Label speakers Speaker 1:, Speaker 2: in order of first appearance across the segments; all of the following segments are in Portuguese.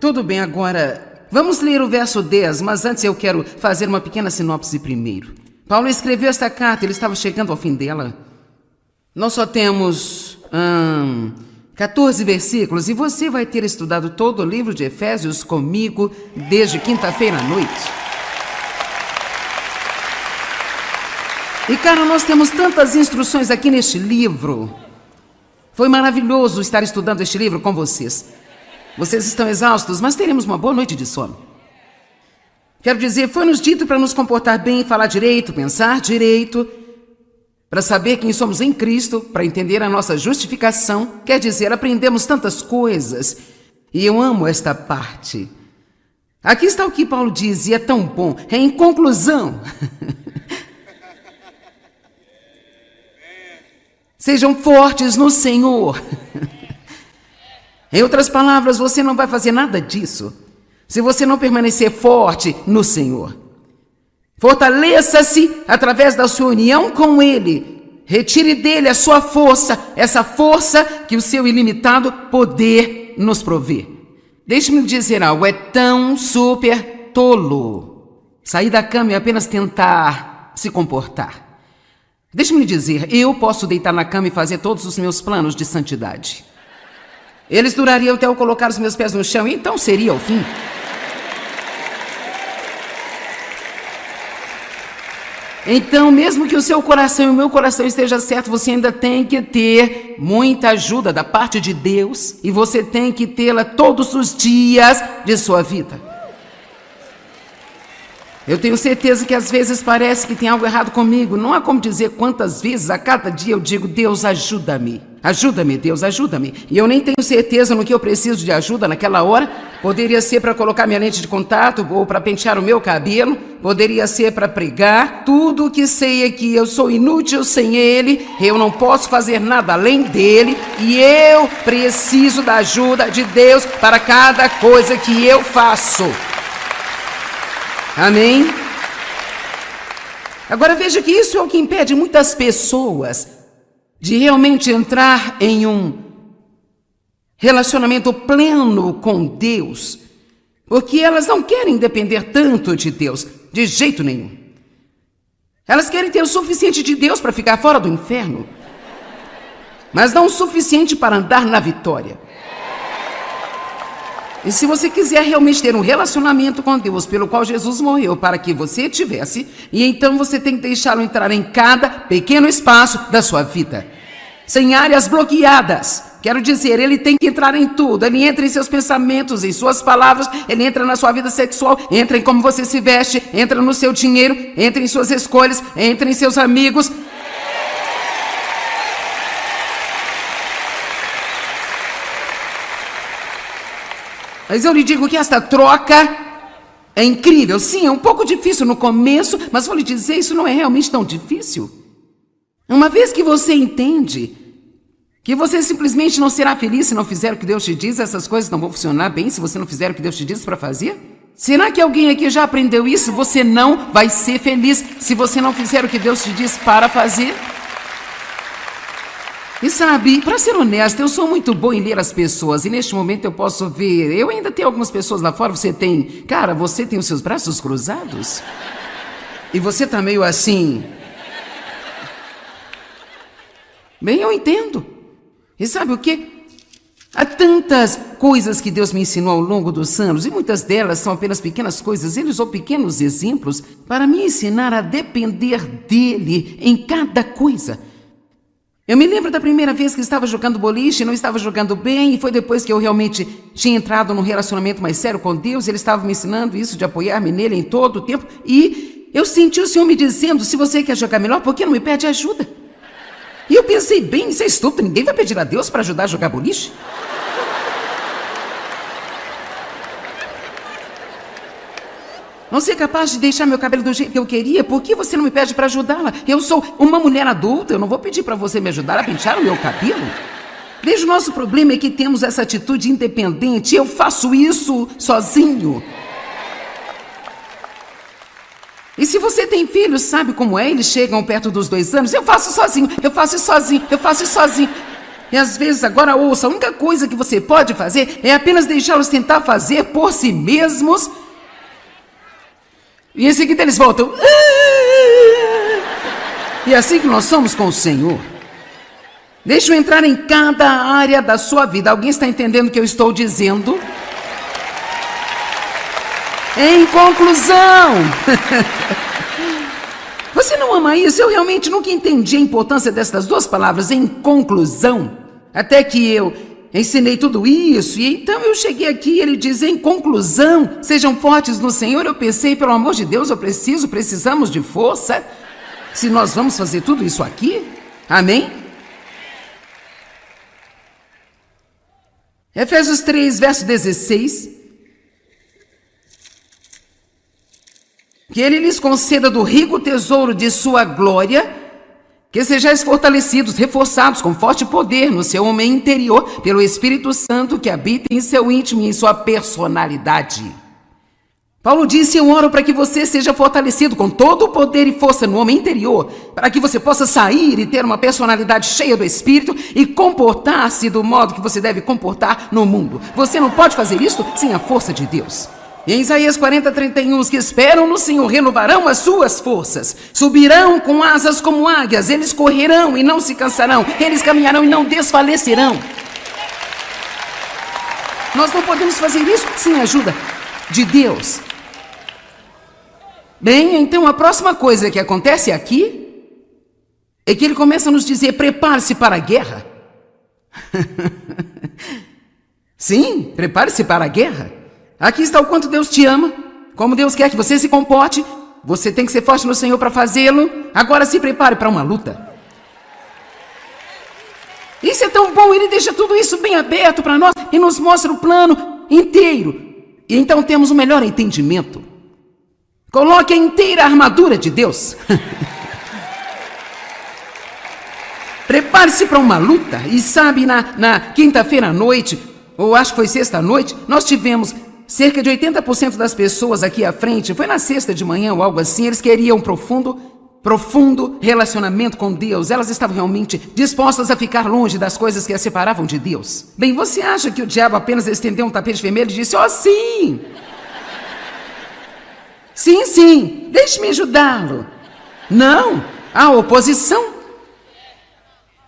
Speaker 1: Tudo bem, agora vamos ler o verso 10, mas antes eu quero fazer uma pequena sinopse primeiro. Paulo escreveu esta carta, ele estava chegando ao fim dela. Nós só temos 14 versículos e você vai ter estudado todo o livro de Efésios comigo desde quinta-feira à noite. E cara, nós temos tantas instruções aqui neste livro. Foi maravilhoso estar estudando este livro com vocês. Vocês estão exaustos, mas teremos uma boa noite de sono. Quero dizer, foi-nos dito para nos comportar bem, falar direito, pensar direito, para saber quem somos em Cristo, para entender a nossa justificação. Quer dizer, aprendemos tantas coisas. E eu amo esta parte. Aqui está o que Paulo diz, e é tão bom. Em conclusão, sejam fortes no Senhor. Em outras palavras, você não vai fazer nada disso se você não permanecer forte no Senhor. Fortaleça-se através da sua união com Ele. Retire dele a sua força, essa força que o seu ilimitado poder nos provê. Deixe-me dizer algo, é tão super tolo sair da cama e apenas tentar se comportar. Deixe-me dizer, eu posso deitar na cama e fazer todos os meus planos de santidade. Eles durariam até eu colocar os meus pés no chão, e então seria o fim. Então, mesmo que o seu coração e o meu coração esteja certo, você ainda tem que ter muita ajuda da parte de Deus, e você tem que tê-la todos os dias de sua vida. Eu tenho certeza que às vezes parece que tem algo errado comigo. Não há como dizer quantas vezes a cada dia eu digo, Deus, ajuda-me. Ajuda-me, Deus, ajuda-me. E eu nem tenho certeza no que eu preciso de ajuda naquela hora. Poderia ser para colocar minha lente de contato ou para pentear o meu cabelo. Poderia ser para pregar. Tudo o que sei é que eu sou inútil sem Ele. Eu não posso fazer nada além dEle. E eu preciso da ajuda de Deus para cada coisa que eu faço. Amém? Agora veja que isso é o que impede muitas pessoas de realmente entrar em um relacionamento pleno com Deus, porque elas não querem depender tanto de Deus, de jeito nenhum. Elas querem ter o suficiente de Deus para ficar fora do inferno, mas não o suficiente para andar na vitória. E se você quiser realmente ter um relacionamento com Deus, pelo qual Jesus morreu para que você tivesse, e então você tem que deixá-lo entrar em cada pequeno espaço da sua vida, sem áreas bloqueadas. Quero dizer, ele tem que entrar em tudo. Ele entra em seus pensamentos, em suas palavras, ele entra na sua vida sexual, entra em como você se veste, entra no seu dinheiro, entra em suas escolhas, entra em seus amigos. Mas eu lhe digo que esta troca é incrível. Sim, é um pouco difícil no começo, mas vou lhe dizer, isso não é realmente tão difícil. Uma vez que você entende que você simplesmente não será feliz se não fizer o que Deus te diz, essas coisas não vão funcionar bem se você não fizer o que Deus te diz para fazer. Será que alguém aqui já aprendeu isso? Você não vai ser feliz se você não fizer o que Deus te diz para fazer. E sabe, para ser honesta, eu sou muito bom em ler as pessoas, e neste momento eu posso ver, eu ainda tenho algumas pessoas lá fora, você tem os seus braços cruzados? E você tá meio assim. Bem, eu entendo. E sabe o quê? Há tantas coisas que Deus me ensinou ao longo dos anos, e muitas delas são apenas pequenas coisas, Ele usou pequenos exemplos para me ensinar a depender dEle em cada coisa. Eu me lembro da primeira vez que estava jogando boliche, não estava jogando bem, e foi depois que eu realmente tinha entrado num relacionamento mais sério com Deus, Ele estava me ensinando isso, de apoiar-me nele em todo o tempo, e eu senti o Senhor me dizendo, se você quer jogar melhor, por que não me pede ajuda? E eu pensei, bem, isso é estúpido, ninguém vai pedir a Deus para ajudar a jogar boliche? Não ser capaz de deixar meu cabelo do jeito que eu queria, por que você não me pede para ajudá-la? Eu sou uma mulher adulta, eu não vou pedir para você me ajudar a pentear o meu cabelo. Veja, o nosso problema é que temos essa atitude independente, eu faço isso sozinho. E se você tem filhos, sabe como é? Eles chegam perto dos 2 anos, eu faço sozinho, eu faço sozinho, eu faço sozinho. E às vezes, agora ouça, a única coisa que você pode fazer é apenas deixá-los tentar fazer por si mesmos. E em seguida eles voltam. E é assim que nós somos com o Senhor. Deixa eu entrar em cada área da sua vida. Alguém está entendendo o que eu estou dizendo? Em conclusão. Você não ama isso? Eu realmente nunca entendi a importância dessas duas palavras, em conclusão. Até que eu ensinei tudo isso, e então eu cheguei aqui e ele diz, em conclusão, sejam fortes no Senhor. Eu pensei, pelo amor de Deus, precisamos de força. Se nós vamos fazer tudo isso aqui, amém? Efésios 3, verso 16. Que ele lhes conceda do rico tesouro de sua glória, que sejais fortalecidos, reforçados com forte poder no seu homem interior, pelo Espírito Santo que habita em seu íntimo e em sua personalidade. Paulo disse, eu oro para que você seja fortalecido com todo o poder e força no homem interior, para que você possa sair e ter uma personalidade cheia do Espírito e comportar-se do modo que você deve comportar no mundo. Você não pode fazer isso sem a força de Deus. Em Isaías 40, 31, os que esperam no Senhor renovarão as suas forças, subirão com asas como águias, eles correrão e não se cansarão, eles caminharão e não desfalecerão. Nós não podemos fazer isso sem a ajuda de Deus. Bem, então a próxima coisa que acontece aqui é que ele começa a nos dizer, prepare-se para a guerra. Sim, prepare-se para a guerra. Aqui está o quanto Deus te ama, como Deus quer que você se comporte. Você tem que ser forte no Senhor para fazê-lo. Agora se prepare para uma luta. Isso é tão bom, ele deixa tudo isso bem aberto para nós e nos mostra o plano inteiro. E então temos um melhor entendimento. Coloque a inteira armadura de Deus. Prepare-se para uma luta. E sabe, na quinta-feira à noite, ou acho que foi sexta à noite, nós tivemos cerca de 80% das pessoas aqui à frente, foi na sexta de manhã ou algo assim, eles queriam um profundo relacionamento com Deus. Elas estavam realmente dispostas a ficar longe das coisas que as separavam de Deus. Bem, você acha que o diabo apenas estendeu um tapete vermelho e disse, sim! Sim, deixe-me ajudá-lo. Não, há oposição.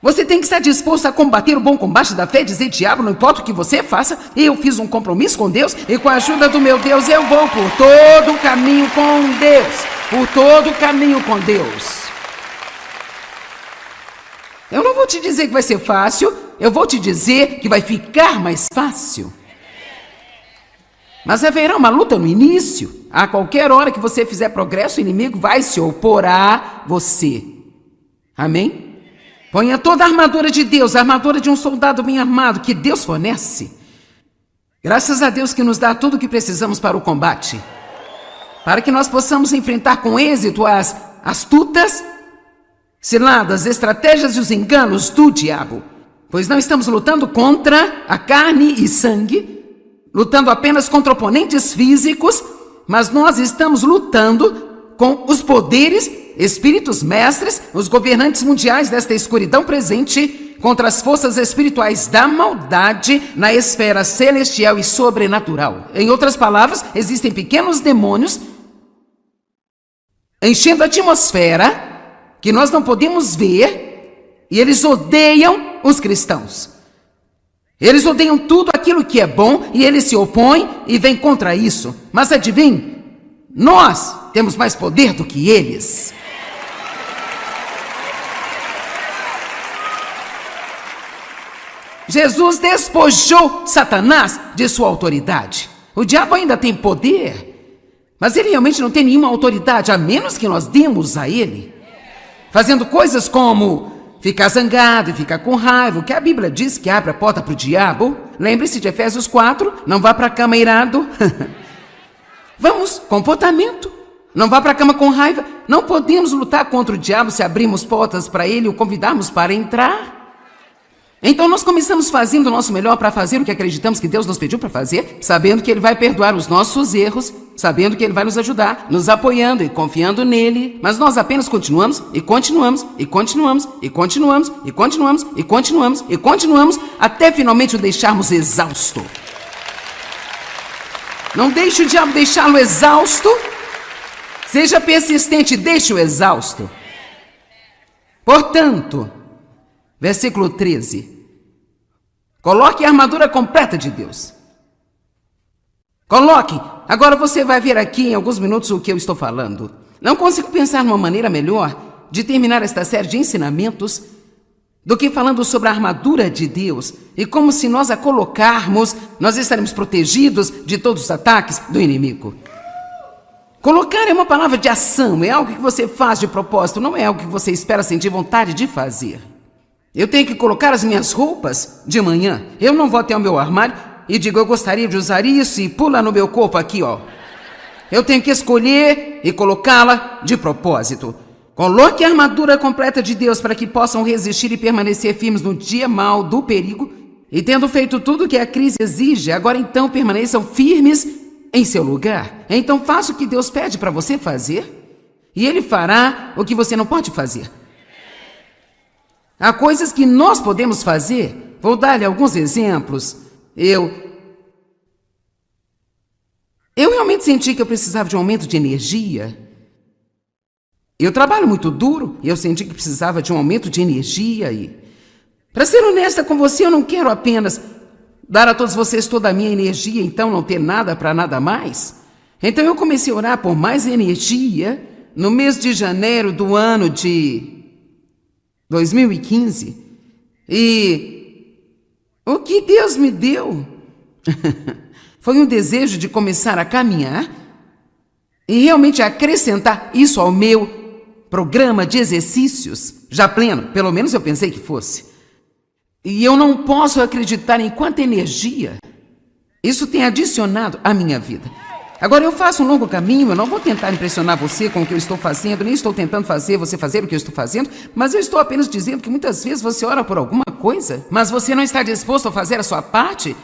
Speaker 1: Você tem que estar disposto a combater o bom combate da fé, dizer, diabo, não importa o que você faça, eu fiz um compromisso com Deus e com a ajuda do meu Deus eu vou por todo o caminho com Deus. Por todo o caminho com Deus. Eu não vou te dizer que vai ser fácil, eu vou te dizer que vai ficar mais fácil. Mas haverá uma luta no início. A qualquer hora que você fizer progresso, o inimigo vai se opor a você. Amém? Ponha toda a armadura de Deus, a armadura de um soldado bem armado, que Deus fornece. Graças a Deus que nos dá tudo o que precisamos para o combate. Para que nós possamos enfrentar com êxito as astutas ciladas, estratégias e os enganos do diabo. Pois não estamos lutando contra a carne e sangue, lutando apenas contra oponentes físicos, mas nós estamos lutando com os poderes, espíritos mestres, os governantes mundiais desta escuridão presente, contra as forças espirituais da maldade na esfera celestial e sobrenatural. Em outras palavras, existem pequenos demônios enchendo a atmosfera que nós não podemos ver, e eles odeiam os cristãos. Eles odeiam tudo aquilo que é bom e eles se opõem e vêm contra isso. Mas adivinhe, nós temos mais poder do que eles. Jesus despojou Satanás de sua autoridade. O diabo ainda tem poder, mas ele realmente não tem nenhuma autoridade, a menos que nós demos a ele. Fazendo coisas como ficar zangado e ficar com raiva, o que a Bíblia diz que abre a porta para o diabo. Lembre-se de Efésios 4, não vá para a cama irado. Vamos, comportamento. Não vá para a cama com raiva. Não podemos lutar contra o diabo se abrirmos portas para ele e o convidarmos para entrar. Então nós começamos fazendo o nosso melhor para fazer o que acreditamos que Deus nos pediu para fazer, sabendo que Ele vai perdoar os nossos erros, sabendo que Ele vai nos ajudar, nos apoiando e confiando nele. Mas nós apenas continuamos e continuamos e continuamos e continuamos e continuamos e continuamos e continuamos até finalmente o deixarmos exausto. Não deixe o diabo deixá-lo exausto. Seja persistente, deixe-o exausto. Portanto, versículo 13. Coloque a armadura completa de Deus. Coloque. Agora você vai ver aqui em alguns minutos o que eu estou falando. Não consigo pensar numa maneira melhor de terminar esta série de ensinamentos do que falando sobre a armadura de Deus e como, se nós a colocarmos, nós estaremos protegidos de todos os ataques do inimigo. Colocar é uma palavra de ação, é algo que você faz de propósito, não é algo que você espera sentir vontade de fazer. Eu tenho que colocar as minhas roupas de manhã. Eu não vou até o meu armário e digo, eu gostaria de usar isso e pula no meu corpo aqui, ó. Eu tenho que escolher e colocá-la de propósito. Coloque a armadura completa de Deus para que possam resistir e permanecer firmes no dia mau do perigo. E tendo feito tudo o que a crise exige, agora então permaneçam firmes em seu lugar. Então faça o que Deus pede para você fazer e Ele fará o que você não pode fazer. Há coisas que nós podemos fazer. Vou dar-lhe alguns exemplos. Eu realmente senti que eu precisava de um aumento de energia. Eu trabalho muito duro e eu senti que precisava de um aumento de energia. E, para ser honesta com você, eu não quero apenas dar a todos vocês toda a minha energia, então não ter nada para nada mais. Então eu comecei a orar por mais energia no mês de janeiro do ano de 2015. E o que Deus me deu foi um desejo de começar a caminhar e realmente acrescentar isso ao meu programa de exercícios, já pleno, pelo menos eu pensei que fosse. E eu não posso acreditar em quanta energia isso tem adicionado à minha vida. Agora, eu faço um longo caminho, eu não vou tentar impressionar você com o que eu estou fazendo, nem estou tentando fazer você fazer o que eu estou fazendo, mas eu estou apenas dizendo que muitas vezes você ora por alguma coisa, mas você não está disposto a fazer a sua parte.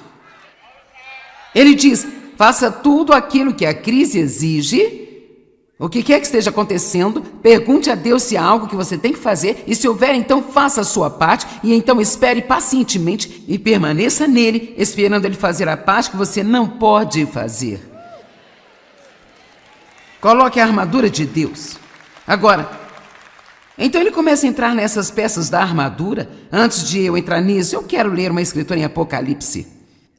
Speaker 1: Ele diz, faça tudo aquilo que a crise exige. O que quer que esteja acontecendo, pergunte a Deus se há algo que você tem que fazer, e se houver, então faça a sua parte, e então espere pacientemente e permaneça nele, esperando ele fazer a parte que você não pode fazer. Coloque a armadura de Deus. Agora, então ele começa a entrar nessas peças da armadura. Antes de eu entrar nisso, eu quero ler uma escritura em Apocalipse.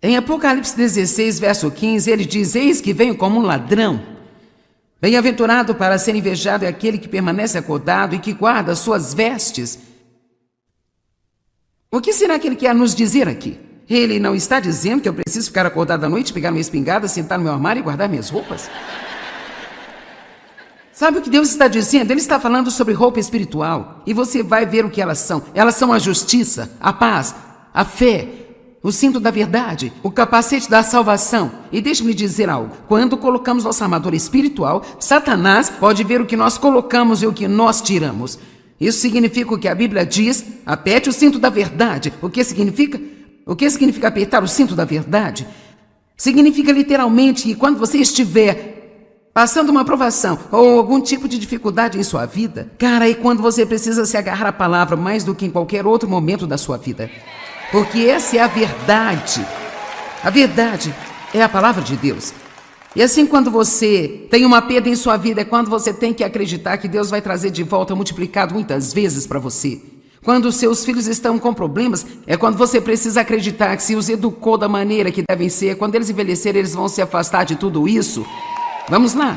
Speaker 1: Em Apocalipse 16, verso 15, ele diz, eis que venho como um ladrão. Bem-aventurado para ser invejado é aquele que permanece acordado e que guarda as suas vestes. O que será que ele quer nos dizer aqui? Ele não está dizendo que eu preciso ficar acordado à noite, pegar minha espingarda, sentar no meu armário e guardar minhas roupas? Sabe o que Deus está dizendo? Ele está falando sobre roupa espiritual. E você vai ver o que elas são. Elas são a justiça, a paz, a fé, o cinto da verdade, o capacete da salvação. E deixe-me dizer algo. Quando colocamos nossa armadura espiritual, Satanás pode ver o que nós colocamos e o que nós tiramos. Isso significa o que a Bíblia diz, aperte o cinto da verdade. O que significa? O que significa apertar o cinto da verdade? Significa literalmente que quando você estiver passando uma provação ou algum tipo de dificuldade em sua vida, cara, é quando você precisa se agarrar à palavra mais do que em qualquer outro momento da sua vida. Porque essa é a verdade. A verdade é a palavra de Deus. E assim, quando você tem uma perda em sua vida, é quando você tem que acreditar que Deus vai trazer de volta multiplicado muitas vezes para você. Quando os seus filhos estão com problemas, é quando você precisa acreditar que se os educou da maneira que devem ser, quando eles envelhecerem, eles vão se afastar de tudo isso. Vamos lá.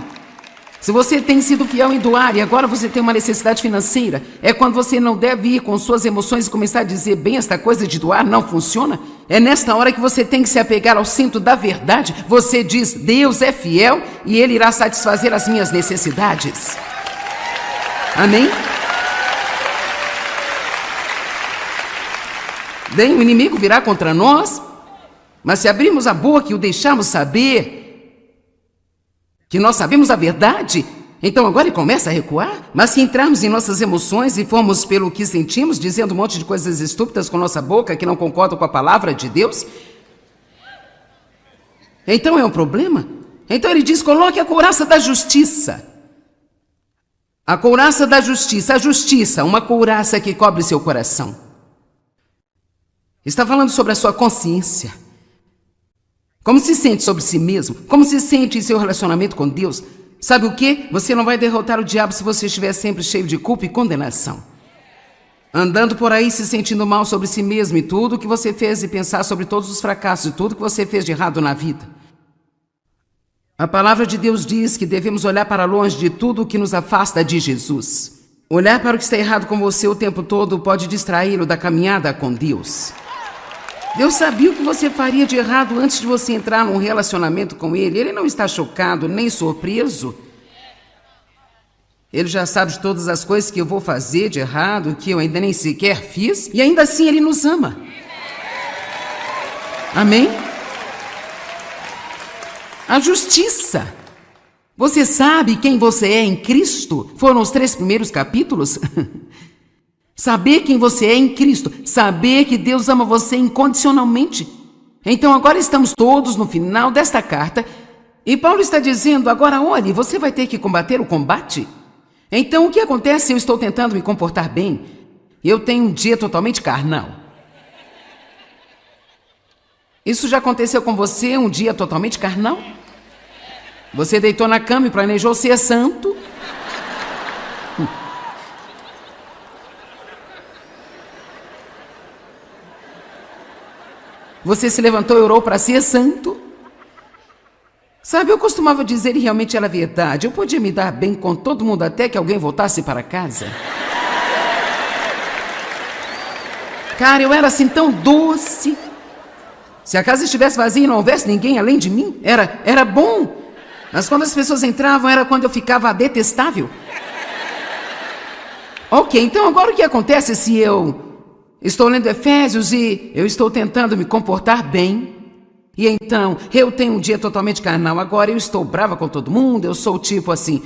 Speaker 1: Se você tem sido fiel em doar e agora você tem uma necessidade financeira, é quando você não deve ir com suas emoções e começar a dizer, bem, esta coisa de doar não funciona. É nesta hora que você tem que se apegar ao cinto da verdade. Você diz, Deus é fiel e Ele irá satisfazer as minhas necessidades. Amém? Bem, o inimigo virá contra nós, mas se abrirmos a boca e o deixarmos saber que nós sabemos a verdade, então agora ele começa a recuar. Mas se entrarmos em nossas emoções e formos pelo que sentimos, dizendo um monte de coisas estúpidas com nossa boca que não concordam com a palavra de Deus, então é um problema. Então ele diz, coloque a couraça da justiça. A couraça da justiça, a justiça, uma couraça que cobre seu coração. Está falando sobre a sua consciência. Como se sente sobre si mesmo? Como se sente em seu relacionamento com Deus? Sabe o quê? Você não vai derrotar o diabo se você estiver sempre cheio de culpa e condenação. Andando por aí se sentindo mal sobre si mesmo e tudo o que você fez e pensar sobre todos os fracassos e tudo que você fez de errado na vida. A palavra de Deus diz que devemos olhar para longe de tudo o que nos afasta de Jesus. Olhar para o que está errado com você o tempo todo pode distraí-lo da caminhada com Deus. Deus sabia o que você faria de errado antes de você entrar num relacionamento com Ele. Ele não está chocado nem surpreso. Ele já sabe de todas as coisas que eu vou fazer de errado, que eu ainda nem sequer fiz, e ainda assim Ele nos ama. Amém? A justiça. Você sabe quem você é em Cristo? Foram os 3 primeiros capítulos. Saber quem você é em Cristo. Saber que Deus ama você incondicionalmente. Então agora estamos todos no final desta carta. E Paulo está dizendo, agora olhe, você vai ter que combater o combate. Então o que acontece? Eu estou tentando me comportar bem. Eu tenho um dia totalmente carnal. Isso já aconteceu com você, um dia totalmente carnal? Você deitou na cama e planejou ser santo? Você se levantou e orou para ser santo? Sabe, eu costumava dizer, e realmente era verdade, eu podia me dar bem com todo mundo até que alguém voltasse para casa. Cara, eu era assim tão doce. Se a casa estivesse vazia e não houvesse ninguém além de mim, era bom. Mas quando as pessoas entravam, era quando eu ficava detestável. Ok, então agora o que acontece se eu estou lendo Efésios e eu estou tentando me comportar bem? E então, eu tenho um dia totalmente carnal, agora eu estou brava com todo mundo, eu sou tipo assim,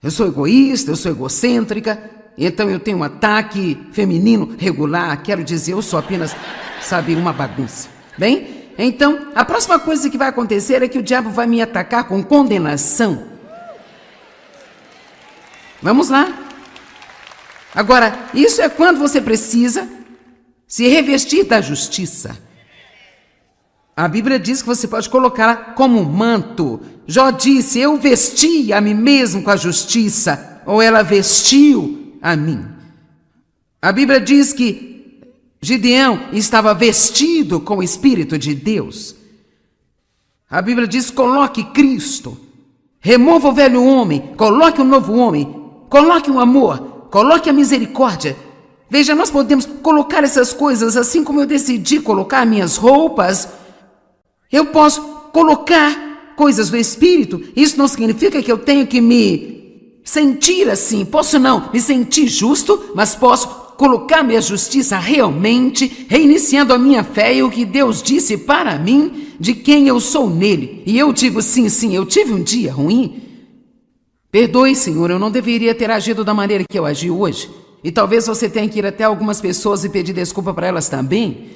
Speaker 1: eu sou egoísta, eu sou egocêntrica, então eu tenho um ataque feminino regular, quero dizer, eu sou apenas, sabe, uma bagunça. Bem, então, a próxima coisa que vai acontecer é que o diabo vai me atacar com condenação. Vamos lá. Agora, isso é quando você precisa se revestir da justiça. A Bíblia diz que você pode colocá-la como um manto. Jó disse, eu vesti a mim mesmo com a justiça, ou ela vestiu a mim. A Bíblia diz que Gideão estava vestido com o Espírito de Deus. A Bíblia diz, coloque Cristo, remova o velho homem, coloque um novo homem, coloque o amor, coloque a misericórdia. Veja, nós podemos colocar essas coisas assim como eu decidi colocar minhas roupas. Eu posso colocar coisas do Espírito. Isso não significa que eu tenho que me sentir assim. Posso não me sentir justo, mas posso colocar minha justiça realmente, reiniciando a minha fé e o que Deus disse para mim, de quem eu sou nele. E eu digo, sim, eu tive um dia ruim. Perdoe, Senhor, eu não deveria ter agido da maneira que eu agi hoje. E talvez você tenha que ir até algumas pessoas e pedir desculpa para elas também.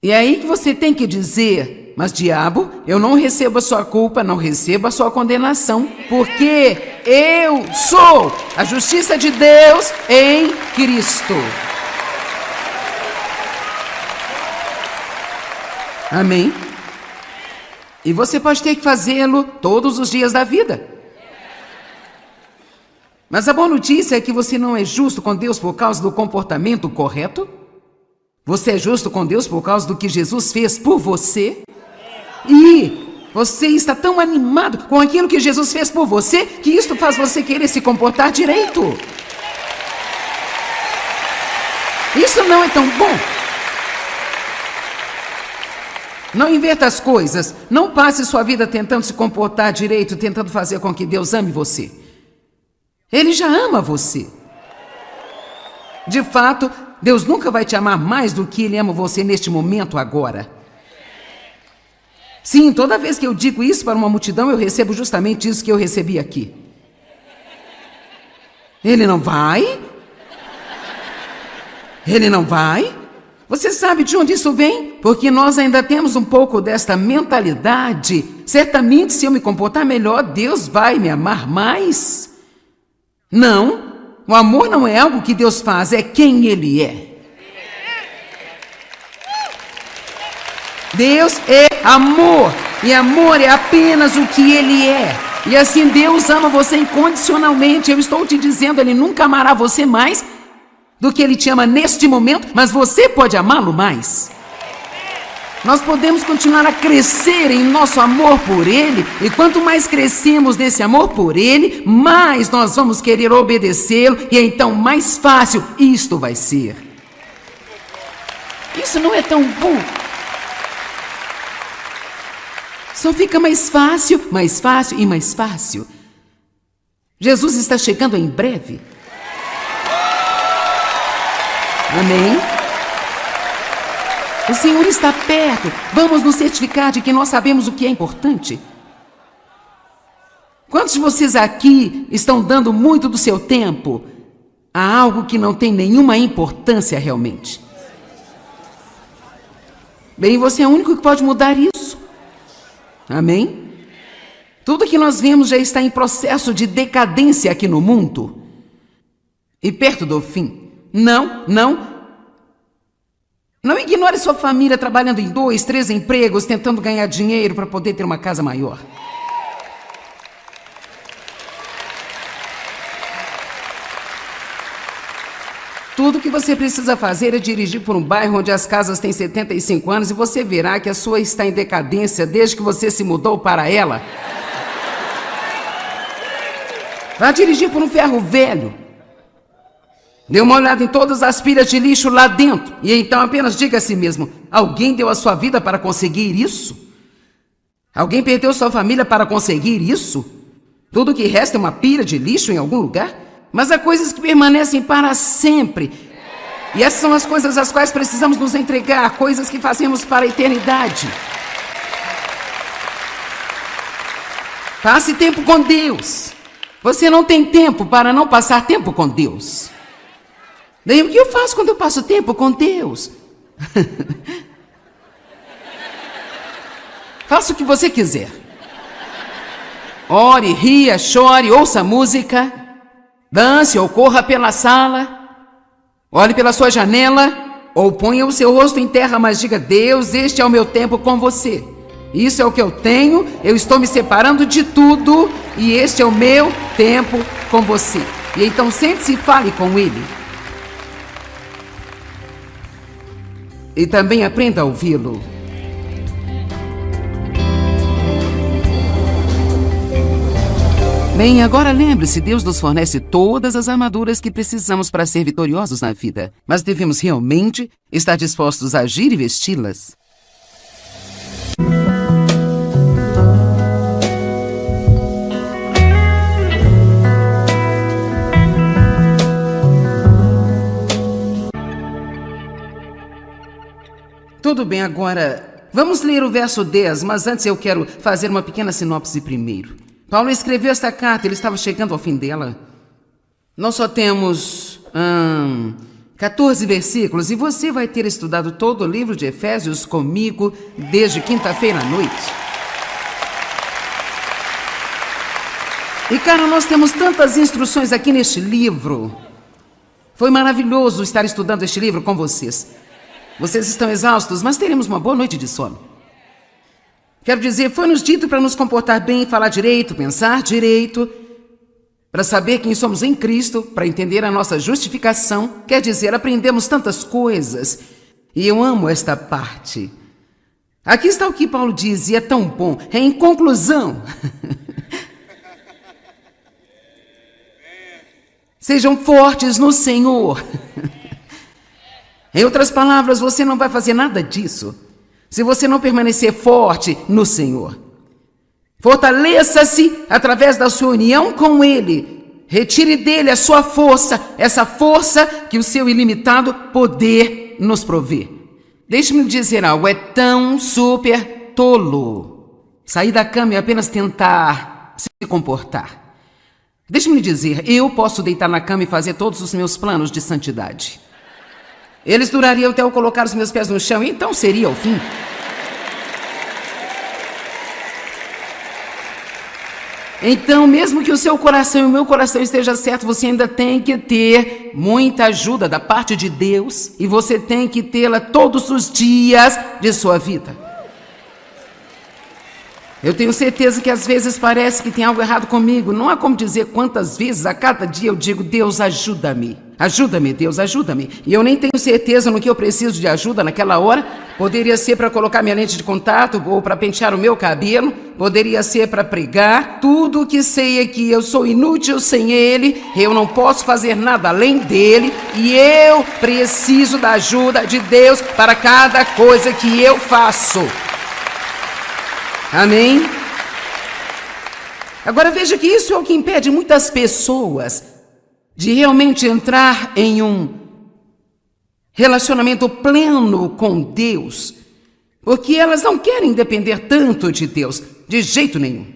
Speaker 1: E é aí que você tem que dizer, mas diabo, eu não recebo a sua culpa, não recebo a sua condenação, porque eu sou a justiça de Deus em Cristo. Amém? E você pode ter que fazê-lo todos os dias da vida. Mas a boa notícia é que você não é justo com Deus por causa do comportamento correto. Você é justo com Deus por causa do que Jesus fez por você. E você está tão animado com aquilo que Jesus fez por você, que isto faz você querer se comportar direito. Isso não é tão bom. Não inverta as coisas. Não passe sua vida tentando se comportar direito, tentando fazer com que Deus ame você. Ele já ama você. De fato, Deus nunca vai te amar mais do que Ele ama você neste momento agora. Sim, toda vez que eu digo isso para uma multidão, eu recebo justamente isso que eu recebi aqui. Ele não vai? Ele não vai? Você sabe de onde isso vem? Porque nós ainda temos um pouco desta mentalidade. Certamente, se eu me comportar melhor, Deus vai me amar mais. Não, o amor não é algo que Deus faz, é quem Ele é. Deus é amor, e amor é apenas o que Ele é. E assim Deus ama você incondicionalmente. Eu estou te dizendo, Ele nunca amará você mais do que Ele te ama neste momento, mas você pode amá-lo mais. Nós podemos continuar a crescer em nosso amor por Ele, e quanto mais crescemos nesse amor por Ele, mais nós vamos querer obedecê-lo, e então mais fácil isto vai ser. Isso não é tão bom. Só fica mais fácil e mais fácil. Jesus está chegando em breve. Amém? O Senhor está perto. Vamos nos certificar de que nós sabemos o que é importante. Quantos de vocês aqui estão dando muito do seu tempo a algo que não tem nenhuma importância realmente? Bem, você é o único que pode mudar isso. Amém? Tudo que nós vemos já está em processo de decadência aqui no mundo. E perto do fim. Não ignore sua família trabalhando em 2, 3 empregos, tentando ganhar dinheiro para poder ter uma casa maior. Tudo que você precisa fazer é dirigir por um bairro onde as casas têm 75 anos e você verá que a sua está em decadência desde que você se mudou para ela. Vá dirigir por um ferro velho. Dê uma olhada em todas as pilhas de lixo lá dentro e então apenas diga a si mesmo: alguém deu a sua vida para conseguir isso? Alguém perdeu sua família para conseguir isso? Tudo que resta é uma pilha de lixo em algum lugar? Mas há coisas que permanecem para sempre. E essas são as coisas às quais precisamos nos entregar, coisas que fazemos para a eternidade. Passe tempo com Deus. Você não tem tempo para não passar tempo com Deus. Daí o que eu faço quando eu passo tempo com Deus? Faça o que você quiser. Ore, ria, chore, ouça música, dance ou corra pela sala, olhe pela sua janela ou ponha o seu rosto em terra, mas diga: Deus, este é o meu tempo com você. Isso é o que eu tenho, eu estou me separando de tudo e este é o meu tempo com você. E então sente-se e fale com Ele. E também aprenda a ouvi-lo. Bem, agora lembre-se, Deus nos fornece todas as armaduras que precisamos para ser vitoriosos na vida. Mas devemos realmente estar dispostos a agir e vesti-las. Tudo bem, agora vamos ler o verso 10, mas antes eu quero fazer uma pequena sinopse primeiro. Paulo escreveu esta carta, ele estava chegando ao fim dela. Nós só temos 14 versículos e você vai ter estudado todo o livro de Efésios comigo desde quinta-feira à noite. E cara, nós temos tantas instruções aqui neste livro. Foi maravilhoso estar estudando este livro com vocês. Vocês estão exaustos, mas teremos uma boa noite de sono. Quero dizer, foi-nos dito para nos comportar bem, falar direito, pensar direito, para saber quem somos em Cristo, para entender a nossa justificação. Quer dizer, aprendemos tantas coisas. E eu amo esta parte. Aqui está o que Paulo diz, e é tão bom. É em conclusão. Sejam fortes no Senhor. Em outras palavras, você não vai fazer nada disso se você não permanecer forte no Senhor. Fortaleça-se através da sua união com Ele. Retire dele a sua força, essa força que o seu ilimitado poder nos provê. Deixe-me dizer algo, é tão super tolo sair da cama e apenas tentar se comportar. Deixe-me dizer, eu posso deitar na cama e fazer todos os meus planos de santidade. Eles durariam até eu colocar os meus pés no chão, e então seria o fim. Então, mesmo que o seu coração e o meu coração esteja certo, você ainda tem que ter muita ajuda da parte de Deus, e você tem que tê-la todos os dias de sua vida. Eu tenho certeza que às vezes parece que tem algo errado comigo. Não há como dizer quantas vezes a cada dia eu digo: Deus, ajuda-me. Ajuda-me, Deus, ajuda-me. E eu nem tenho certeza no que eu preciso de ajuda naquela hora. Poderia ser para colocar minha lente de contato ou para pentear o meu cabelo. Poderia ser para pregar. Tudo o que sei é que eu sou inútil sem Ele. Eu não posso fazer nada além dEle. E eu preciso da ajuda de Deus para cada coisa que eu faço. Amém? Agora veja que isso é o que impede muitas pessoas de realmente entrar em um relacionamento pleno com Deus, porque elas não querem depender tanto de Deus, de jeito nenhum.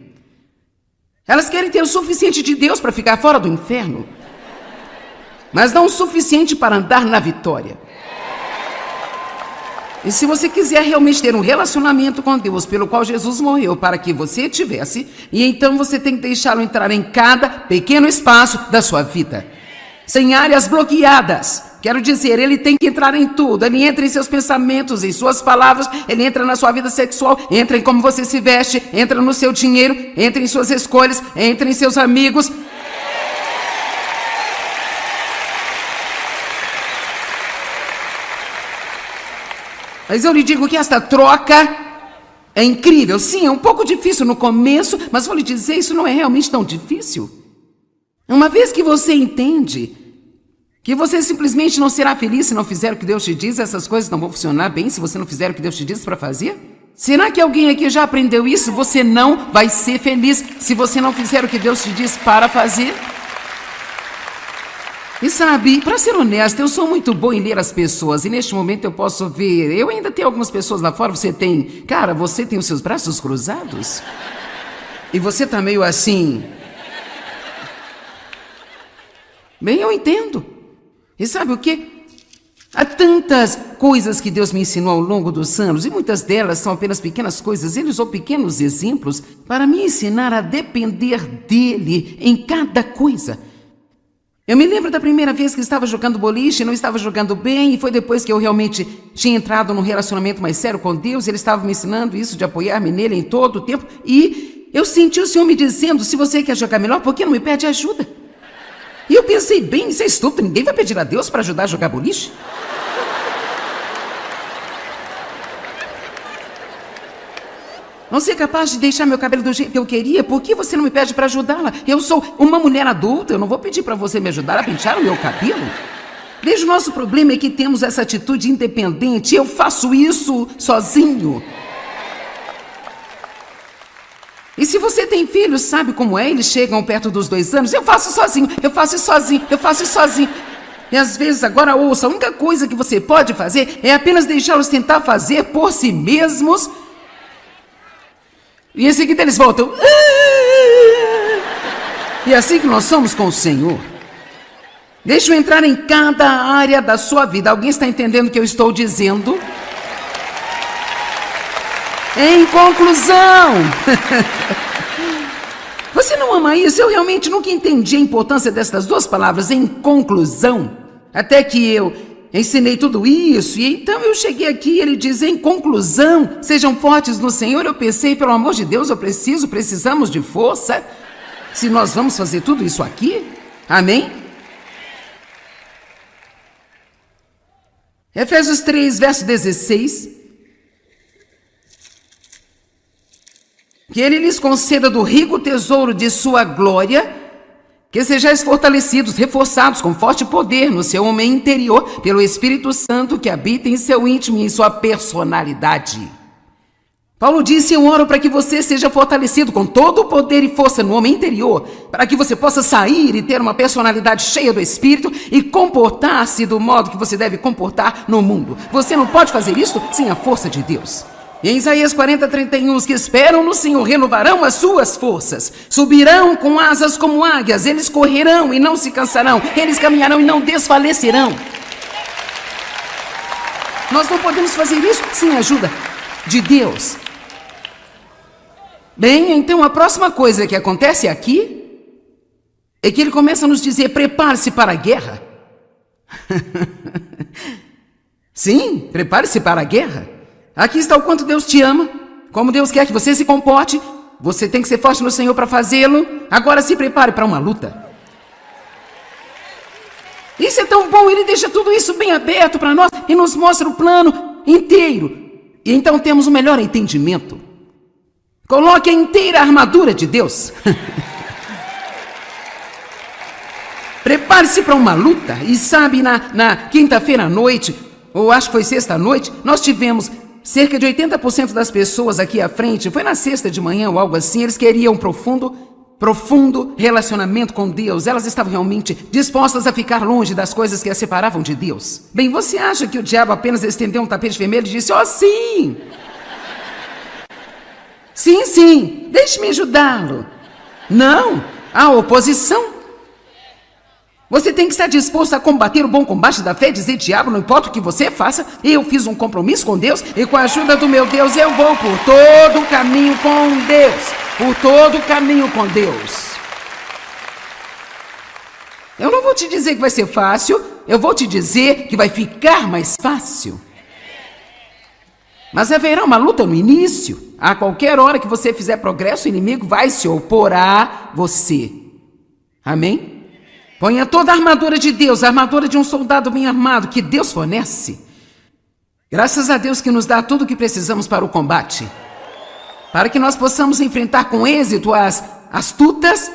Speaker 1: Elas querem ter o suficiente de Deus para ficar fora do inferno, mas não o suficiente para andar na vitória. E se você quiser realmente ter um relacionamento com Deus, pelo qual Jesus morreu para que você tivesse, e então você tem que deixá-lo entrar em cada pequeno espaço da sua vida, sem áreas bloqueadas. Quero dizer, ele tem que entrar em tudo. Ele entra em seus pensamentos, em suas palavras, ele entra na sua vida sexual, entra em como você se veste, entra no seu dinheiro, entra em suas escolhas, entra em seus amigos. Mas eu lhe digo que esta troca é incrível. Sim, é um pouco difícil no começo, mas vou lhe dizer, isso não é realmente tão difícil. Uma vez que você entende que você simplesmente não será feliz se não fizer o que Deus te diz, essas coisas não vão funcionar bem se você não fizer o que Deus te diz para fazer? Será que alguém aqui já aprendeu isso? Você não vai ser feliz se você não fizer o que Deus te diz para fazer? E sabe, para ser honesta, eu sou muito bom em ler as pessoas, e neste momento eu posso ver, eu ainda tenho algumas pessoas lá fora, você tem os seus braços cruzados? E você tá meio assim... Bem, eu entendo. E sabe o quê? Há tantas coisas que Deus me ensinou ao longo dos anos, e muitas delas são apenas pequenas coisas. Ele usou pequenos exemplos para me ensinar a depender dele em cada coisa. Eu me lembro da primeira vez que estava jogando boliche, não estava jogando bem, e foi depois que eu realmente tinha entrado num relacionamento mais sério com Deus. Ele estava me ensinando isso, de apoiar-me nele em todo o tempo, e eu senti o Senhor me dizendo: se você quer jogar melhor, por que não me pede ajuda? E eu pensei: bem, isso é estúpido, ninguém vai pedir a Deus para ajudar a jogar boliche? Não ser capaz de deixar meu cabelo do jeito que eu queria, por que você não me pede para ajudá-la? Eu sou uma mulher adulta, eu não vou pedir para você me ajudar a pentear o meu cabelo. Veja, o nosso problema é que temos essa atitude independente. Eu faço isso sozinho. E se você tem filhos, sabe como é? Eles chegam perto dos 2 anos, eu faço sozinho, eu faço sozinho, eu faço sozinho. E às vezes, agora ouça, a única coisa que você pode fazer é apenas deixá-los tentar fazer por si mesmos. E em seguida eles voltam. E é assim que nós somos com o Senhor. Deixa eu entrar em cada área da sua vida. Alguém está entendendo o que eu estou dizendo? Em conclusão, você não ama isso? Eu realmente nunca entendi a importância destas duas palavras, em conclusão. Até que eu ensinei tudo isso, e então eu cheguei aqui e ele diz: em conclusão, sejam fortes no Senhor. Eu pensei, pelo amor de Deus, precisamos de força. Se nós vamos fazer tudo isso aqui, amém? Efésios 3, verso 16. Que ele lhes conceda do rico tesouro de sua glória, que sejais fortalecidos, reforçados com forte poder no seu homem interior, pelo Espírito Santo que habita em seu íntimo e em sua personalidade. Paulo disse: eu oro para que você seja fortalecido com todo o poder e força no homem interior, para que você possa sair e ter uma personalidade cheia do Espírito e comportar-se do modo que você deve comportar no mundo. Você não pode fazer isso sem a força de Deus. Em Isaías 40, 31, os que esperam no Senhor renovarão as suas forças, subirão com asas como águias, eles correrão e não se cansarão, eles caminharão e não desfalecerão. Nós não podemos fazer isso sem a ajuda de Deus. Bem, então a próxima coisa que acontece aqui é que ele começa a nos dizer: prepare-se para a guerra. Sim, prepare-se para a guerra. Aqui está o quanto Deus te ama, como Deus quer que você se comporte. Você tem que ser forte no Senhor para fazê-lo. Agora se prepare para uma luta. Isso é tão bom, ele deixa tudo isso bem aberto para nós e nos mostra o plano inteiro. E então temos o melhor entendimento. Coloque a inteira armadura de Deus. Prepare-se para uma luta. E sabe, na quinta-feira à noite, ou acho que foi sexta à noite, nós tivemos cerca de 80% das pessoas aqui à frente. Foi na sexta de manhã ou algo assim. Eles queriam um profundo relacionamento com Deus. Elas estavam realmente dispostas a ficar longe das coisas que as separavam de Deus. Bem, você acha que o diabo apenas estendeu um tapete vermelho e disse: oh, sim! Sim, deixe-me ajudá-lo. Não, há oposição. Você tem que estar disposto a combater o bom combate da fé e dizer: diabo, não importa o que você faça, eu fiz um compromisso com Deus e com a ajuda do meu Deus eu vou por todo o caminho com Deus. Por todo o caminho com Deus. Eu não vou te dizer que vai ser fácil, eu vou te dizer que vai ficar mais fácil. Mas haverá uma luta no início. A qualquer hora que você fizer progresso, o inimigo vai se opor a você. Amém? Ponha toda a armadura de Deus, a armadura de um soldado bem armado que Deus fornece. Graças a Deus que nos dá tudo o que precisamos para o combate. Para que nós possamos enfrentar com êxito as astutas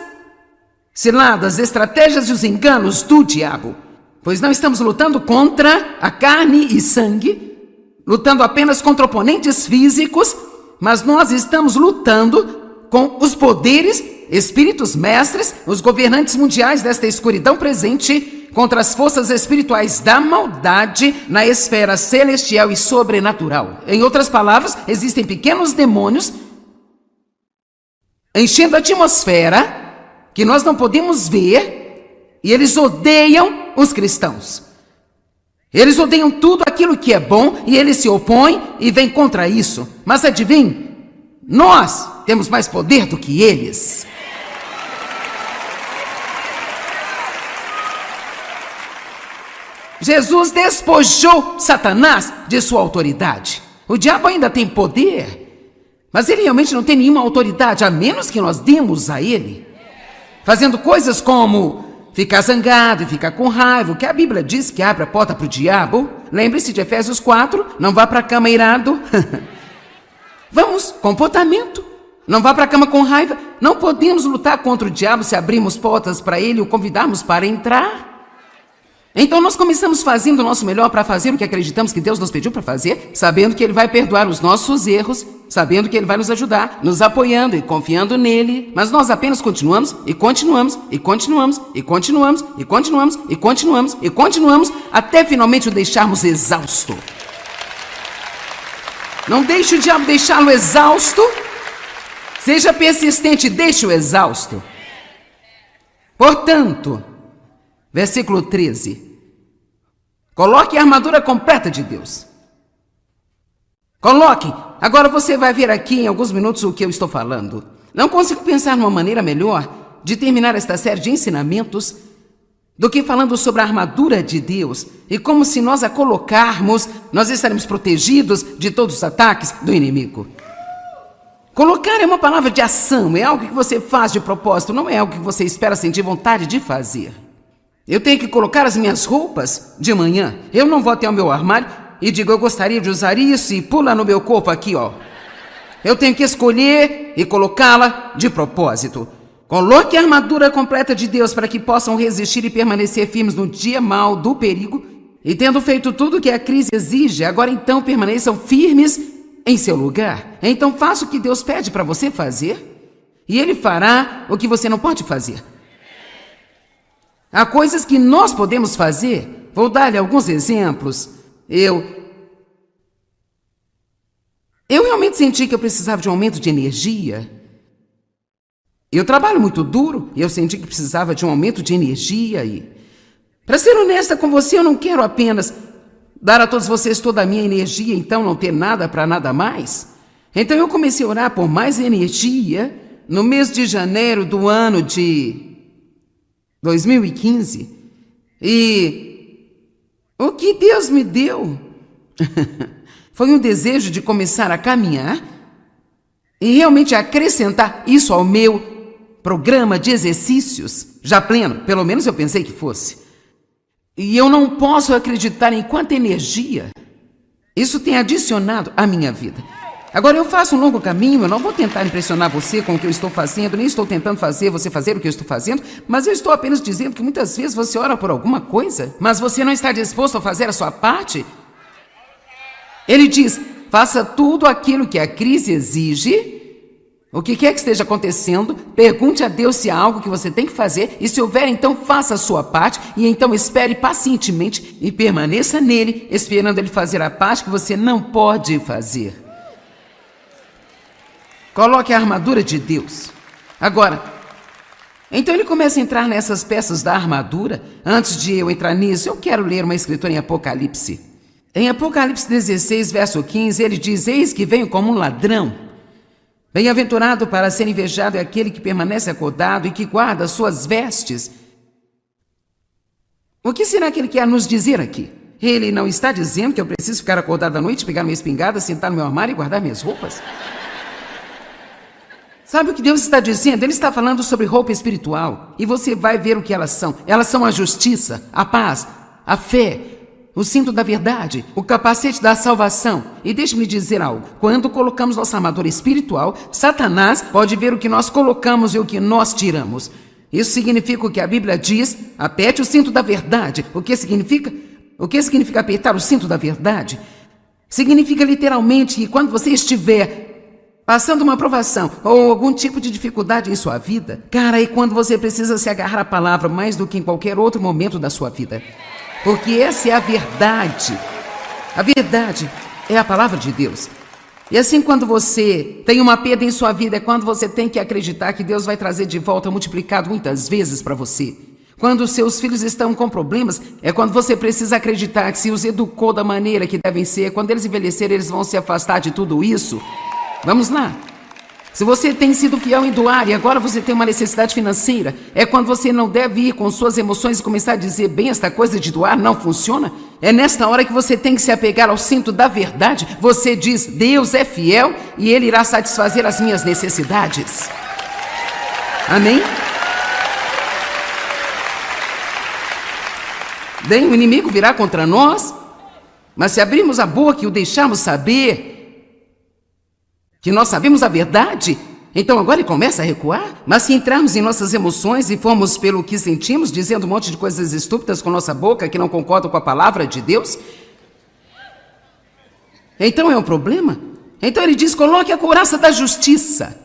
Speaker 1: ciladas, estratégias e os enganos do diabo. Pois não estamos lutando contra a carne e sangue, lutando apenas contra oponentes físicos, mas nós estamos lutando com os poderes, espíritos mestres, os governantes mundiais desta escuridão presente, contra as forças espirituais da maldade na esfera celestial e sobrenatural. Em outras palavras, existem pequenos demônios enchendo a atmosfera que nós não podemos ver, e eles odeiam os cristãos. Eles odeiam tudo aquilo que é bom e eles se opõem e vêm contra isso. Mas adivinhe, nós temos mais poder do que eles. Jesus despojou Satanás de sua autoridade. O diabo ainda tem poder, mas ele realmente não tem nenhuma autoridade, a menos que nós demos a ele. Fazendo coisas como ficar zangado e ficar com raiva, o que a Bíblia diz que abre a porta para o diabo. Lembre-se de Efésios 4, não vá para a cama irado. Vamos, comportamento. Não vá para a cama com raiva. Não podemos lutar contra o diabo se abrirmos portas para ele e o convidarmos para entrar. Então nós começamos fazendo o nosso melhor para fazer o que acreditamos que Deus nos pediu para fazer, sabendo que Ele vai perdoar os nossos erros, sabendo que Ele vai nos ajudar, nos apoiando e confiando nele. Mas nós apenas continuamos e continuamos e continuamos e continuamos e continuamos e continuamos e continuamos até finalmente o deixarmos exausto. Não deixe o diabo deixá-lo exausto. Seja persistente, deixe-o exausto. Portanto, versículo 13. Coloque a armadura completa de Deus. Coloque. Agora você vai ver aqui em alguns minutos o que eu estou falando. Não consigo pensar numa maneira melhor de terminar esta série de ensinamentos do que falando sobre a armadura de Deus e como, se nós a colocarmos, nós estaremos protegidos de todos os ataques do inimigo. Colocar é uma palavra de ação, é algo que você faz de propósito, não é algo que você espera sentir vontade de fazer. Eu tenho que colocar as minhas roupas de manhã. Eu não vou até o meu armário e digo: eu gostaria de usar isso, e pula no meu corpo aqui, ó. Eu tenho que escolher e colocá-la de propósito. Coloque a armadura completa de Deus para que possam resistir e permanecer firmes no dia mau do perigo. E tendo feito tudo o que a crise exige, agora então permaneçam firmes em seu lugar. Então faça o que Deus pede para você fazer, e Ele fará o que você não pode fazer. Há coisas que nós podemos fazer. Vou dar-lhe alguns exemplos. Eu realmente senti que eu precisava de um aumento de energia. Eu trabalho muito duro e eu senti que precisava de um aumento de energia. E, para ser honesta com você, eu não quero apenas dar a todos vocês toda a minha energia, então não ter nada para nada mais? Então eu comecei a orar por mais energia no mês de janeiro do ano de 2015. E o que Deus me deu foi um desejo de começar a caminhar e realmente acrescentar isso ao meu programa de exercícios, já pleno, pelo menos eu pensei que fosse. E eu não posso acreditar em quanta energia isso tem adicionado à minha vida. Agora, eu faço um longo caminho, eu não vou tentar impressionar você com o que eu estou fazendo, nem estou tentando fazer você fazer o que eu estou fazendo, mas eu estou apenas dizendo que muitas vezes você ora por alguma coisa, mas você não está disposto a fazer a sua parte. Ele diz, faça tudo aquilo que a crise exige. O que quer que esteja acontecendo, pergunte a Deus se há algo que você tem que fazer, e se houver, então faça a sua parte, e então espere pacientemente e permaneça nele, esperando ele fazer a parte que você não pode fazer. Coloque a armadura de Deus. Agora, então ele começa a entrar nessas peças da armadura. Antes de eu entrar nisso, eu quero ler uma escritura em Apocalipse. Em Apocalipse 16, verso 15, ele diz, eis que venho como um ladrão. Bem-aventurado para ser invejado é aquele que permanece acordado e que guarda as suas vestes. O que será que ele quer nos dizer aqui? Ele não está dizendo que eu preciso ficar acordado à noite, pegar minha espingarda, sentar no meu armário e guardar minhas roupas? Sabe o que Deus está dizendo? Ele está falando sobre roupa espiritual. E você vai ver o que elas são. Elas são a justiça, a paz, a fé, o cinto da verdade, o capacete da salvação. E deixe-me dizer algo. Quando colocamos nossa armadura espiritual, Satanás pode ver o que nós colocamos e o que nós tiramos. Isso significa o que a Bíblia diz, aperte o cinto da verdade. O que significa? O que significa apertar o cinto da verdade? Significa literalmente que quando você estiver passando uma provação ou algum tipo de dificuldade em sua vida, cara, é quando você precisa se agarrar à palavra mais do que em qualquer outro momento da sua vida. Porque essa é a verdade. A verdade é a palavra de Deus. E assim, quando você tem uma perda em sua vida, é quando você tem que acreditar que Deus vai trazer de volta multiplicado muitas vezes para você. Quando os seus filhos estão com problemas, é quando você precisa acreditar que se os educou da maneira que devem ser, quando eles envelhecerem, eles vão se afastar de tudo isso. Vamos lá. Se você tem sido fiel em doar e agora você tem uma necessidade financeira, é quando você não deve ir com suas emoções e começar a dizer, bem, esta coisa de doar não funciona. É nesta hora que você tem que se apegar ao cinto da verdade. Você diz, Deus é fiel e Ele irá satisfazer as minhas necessidades. Amém? Bem, o inimigo virá contra nós, mas se abrirmos a boca e o deixarmos saber que nós sabemos a verdade, então agora ele começa a recuar. Mas se entrarmos em nossas emoções e formos pelo que sentimos, dizendo um monte de coisas estúpidas com nossa boca que não concordam com a palavra de Deus, então é um problema. Então ele diz, coloque a couraça da justiça.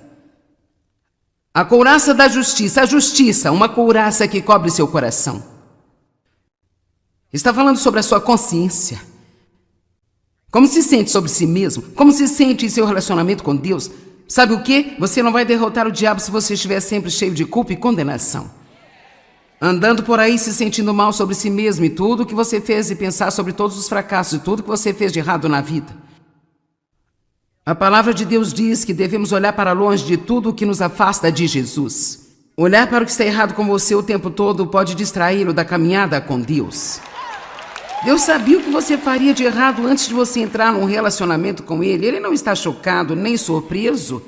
Speaker 1: A couraça da justiça, a justiça, uma couraça que cobre seu coração. Está falando sobre a sua consciência. Como se sente sobre si mesmo? Como se sente em seu relacionamento com Deus? Sabe o que? Você não vai derrotar o diabo se você estiver sempre cheio de culpa e condenação. Andando por aí se sentindo mal sobre si mesmo e tudo o que você fez e pensar sobre todos os fracassos e tudo que você fez de errado na vida. A palavra de Deus diz que devemos olhar para longe de tudo o que nos afasta de Jesus. Olhar para o que está errado com você o tempo todo pode distraí-lo da caminhada com Deus. Deus sabia o que você faria de errado antes de você entrar num relacionamento com Ele. Ele não está chocado nem surpreso.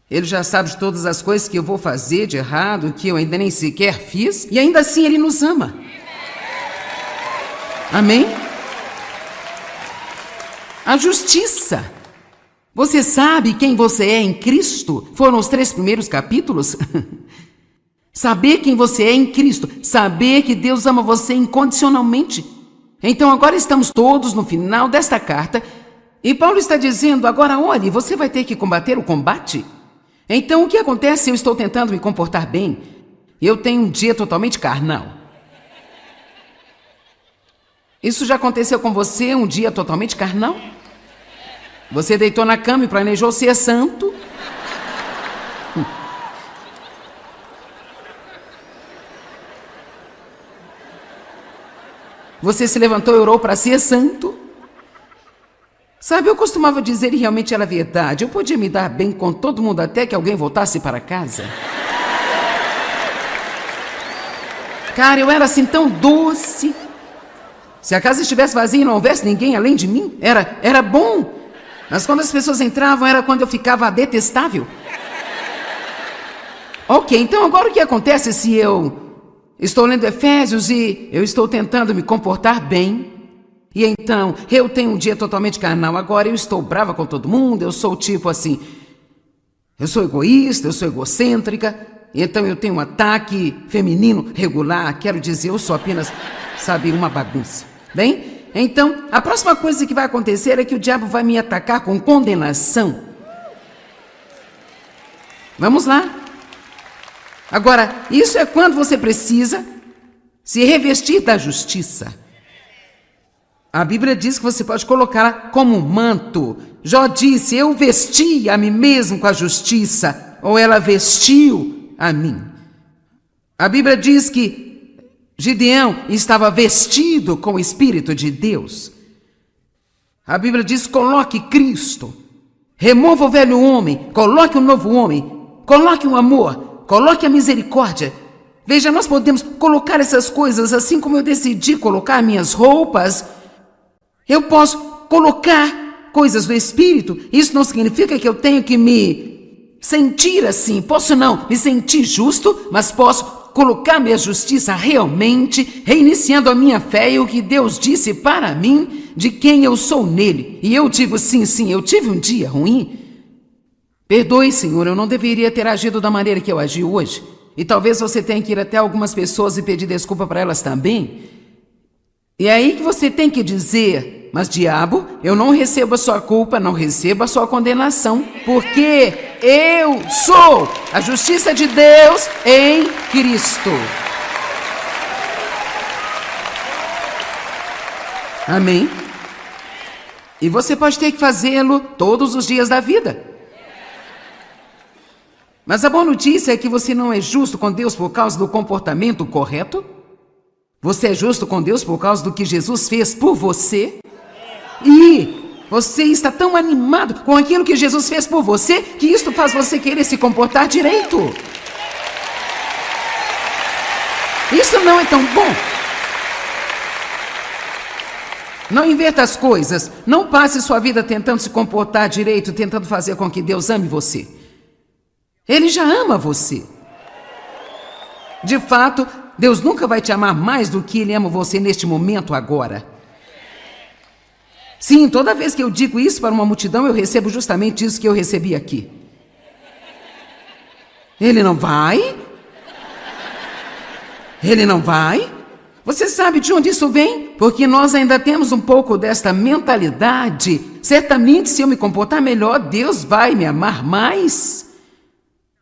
Speaker 1: Ele já sabe de todas as coisas que eu vou fazer de errado, que eu ainda nem sequer fiz, e ainda assim Ele nos ama. Amém? A justiça. Você sabe quem você é em Cristo? Foram os 3 primeiros capítulos. Saber quem você é em Cristo, saber que Deus ama você incondicionalmente. Então agora estamos todos no final desta carta e Paulo está dizendo, agora olhe, você vai ter que combater o combate. Então o que acontece se eu estou tentando me comportar bem? Eu tenho um dia totalmente carnal. Isso já aconteceu com você, um dia totalmente carnal? Você deitou na cama e planejou ser santo? Você se levantou e orou para ser santo. Sabe, eu costumava dizer, e realmente era verdade, eu podia me dar bem com todo mundo até que alguém voltasse para casa. Cara, eu era assim tão doce. Se a casa estivesse vazia e não houvesse ninguém além de mim, era bom. Mas quando as pessoas entravam, era quando eu ficava detestável. Ok, então agora o que acontece se eu estou lendo Efésios e eu estou tentando me comportar bem? E então, eu tenho um dia totalmente carnal, agora eu estou brava com todo mundo, eu sou tipo assim, eu sou egoísta, eu sou egocêntrica, então eu tenho um ataque feminino regular, quero dizer, eu sou apenas, sabe, uma bagunça. Bem, então, a próxima coisa que vai acontecer é que o diabo vai me atacar com condenação. Vamos lá. Agora, isso é quando você precisa se revestir da justiça. A Bíblia diz que você pode colocá-la como um manto. Jó disse, eu vesti a mim mesmo com a justiça, ou ela vestiu a mim. A Bíblia diz que Gideão estava vestido com o Espírito de Deus. A Bíblia diz, coloque Cristo, remova o velho homem, coloque um novo homem, coloque o amor, coloque a misericórdia. Veja, nós podemos colocar essas coisas assim como eu decidi colocar minhas roupas. Eu posso colocar coisas do Espírito. Isso não significa que eu tenho que me sentir assim. Posso não me sentir justo, mas posso colocar minha justiça realmente, reiniciando a minha fé e o que Deus disse para mim, de quem eu sou nele. E eu digo, sim, eu tive um dia ruim. Perdoe, Senhor, eu não deveria ter agido da maneira que eu agi hoje. E talvez você tenha que ir até algumas pessoas e pedir desculpa para elas também. E é aí que você tem que dizer, mas diabo, eu não recebo a sua culpa, não recebo a sua condenação, porque eu sou a justiça de Deus em Cristo. Amém? E você pode ter que fazê-lo todos os dias da vida. Mas a boa notícia é que você não é justo com Deus por causa do comportamento correto. Você é justo com Deus por causa do que Jesus fez por você. E você está tão animado com aquilo que Jesus fez por você, que isto faz você querer se comportar direito. Isso não é tão bom. Não inverta as coisas. Não passe sua vida tentando se comportar direito, tentando fazer com que Deus ame você. Ele já ama você. De fato, Deus nunca vai te amar mais do que Ele ama você neste momento agora. Sim, toda vez que eu digo isso para uma multidão, eu recebo justamente isso que eu recebi aqui. Ele não vai? Ele não vai? Você sabe de onde isso vem? Porque nós ainda temos um pouco desta mentalidade. Certamente, se eu me comportar melhor, Deus vai me amar mais.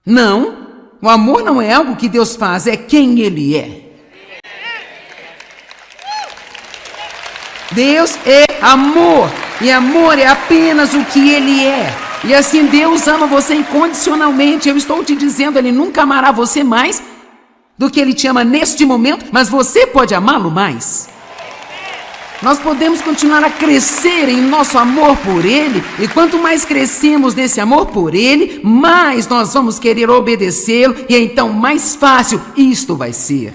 Speaker 1: Não, o amor não é algo que Deus faz, é quem Ele é. Deus é amor, e amor é apenas o que Ele é. E assim Deus ama você incondicionalmente. Eu estou te dizendo, Ele nunca amará você mais do que Ele te ama neste momento, mas você pode amá-lo mais. Nós podemos continuar a crescer em nosso amor por Ele, e quanto mais crescemos nesse amor por Ele, mais nós vamos querer obedecê-lo, e então mais fácil isto vai ser.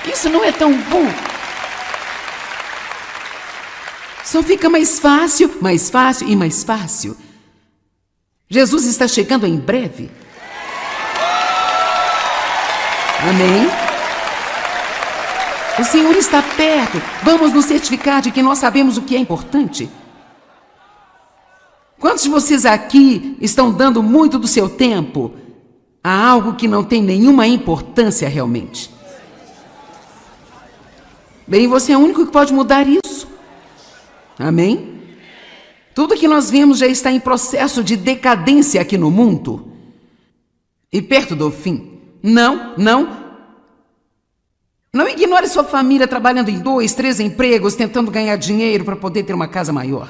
Speaker 1: Isso não é tão bom. Só fica mais fácil e mais fácil. Jesus está chegando em breve. Amém? O Senhor está perto. Vamos nos certificar de que nós sabemos o que é importante. Quantos de vocês aqui estão dando muito do seu tempo a algo que não tem nenhuma importância realmente? Bem, você é o único que pode mudar isso. Amém? Tudo que nós vemos já está em processo de decadência aqui no mundo. E perto do fim. Não ignore sua família trabalhando em 2, 3 empregos, tentando ganhar dinheiro para poder ter uma casa maior.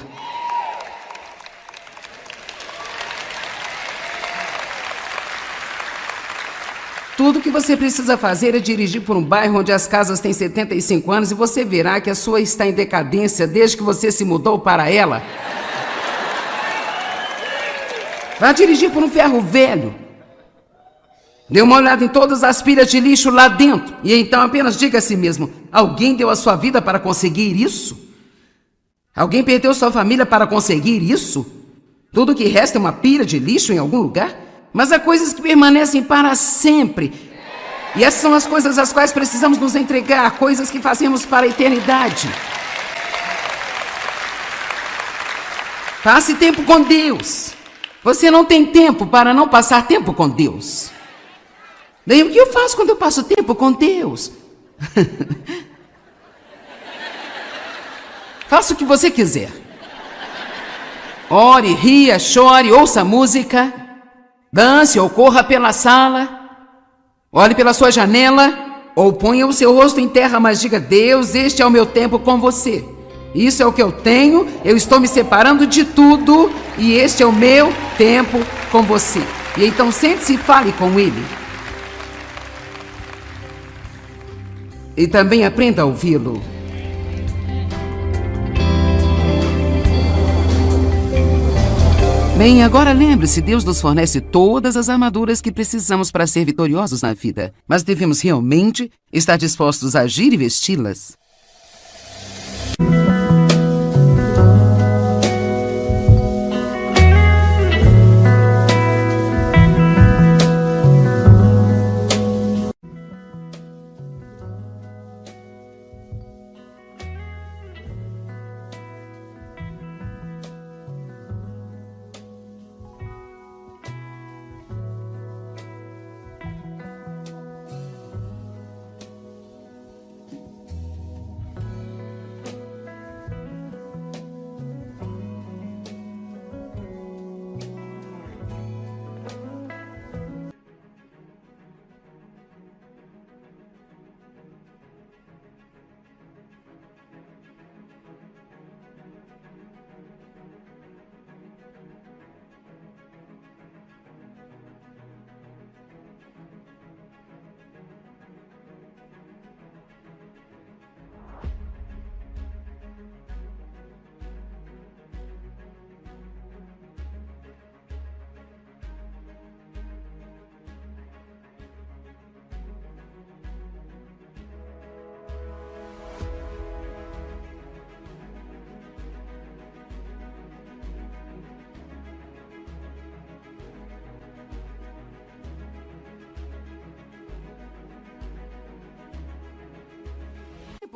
Speaker 1: Tudo que você precisa fazer é dirigir por um bairro onde as casas têm 75 anos e você verá que a sua está em decadência desde que você se mudou para ela. Vá dirigir por um ferro velho. Dê uma olhada em todas as pilhas de lixo lá dentro. E então apenas diga a si mesmo: alguém deu a sua vida para conseguir isso? Alguém perdeu sua família para conseguir isso? Tudo que resta é uma pilha de lixo em algum lugar? Mas há coisas que permanecem para sempre. E essas são as coisas às quais precisamos nos entregar, coisas que fazemos para a eternidade. Passe tempo com Deus. Você não tem tempo para não passar tempo com Deus. Daí o que eu faço quando eu passo tempo com Deus? Faça o que você quiser. Ore, ria, chore, ouça música, dance ou corra pela sala, olhe pela sua janela ou ponha o seu rosto em terra, mas diga: Deus, este é o meu tempo com você. Isso é o que eu tenho, eu estou me separando de tudo e este é o meu tempo com você. E então sente-se e fale com Ele. E também aprenda a ouvi-lo. Bem, agora lembre-se, Deus nos fornece todas as armaduras que precisamos para ser vitoriosos na vida, mas devemos realmente estar dispostos a agir e vesti-las.